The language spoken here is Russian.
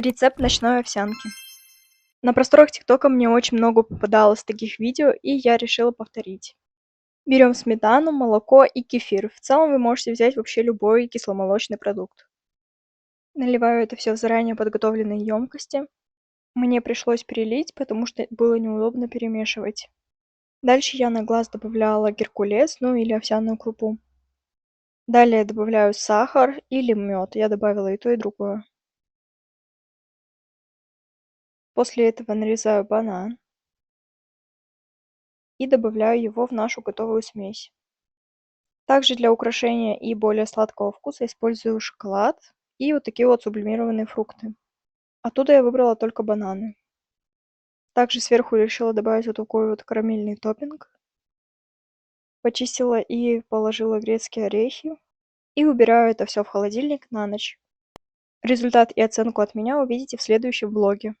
Рецепт ночной овсянки. На просторах ТикТока мне очень много попадалось таких видео, и я решила повторить. Берем сметану, молоко и кефир. В целом вы можете взять вообще любой кисломолочный продукт. Наливаю это все в заранее подготовленные емкости. Мне пришлось перелить, потому что было неудобно перемешивать. Дальше я на глаз добавляла геркулес, ну или овсяную крупу. Далее добавляю сахар или мед. Я добавила и то, и другое. После этого нарезаю банан и добавляю его в нашу готовую смесь. Также для украшения и более сладкого вкуса использую шоколад и вот такие вот сублимированные фрукты. Оттуда я выбрала только бананы. Также сверху решила добавить вот такой вот карамельный топпинг. Почистила и положила грецкие орехи. И убираю это все в холодильник на ночь. Результат и оценку от меня увидите в следующем влоге.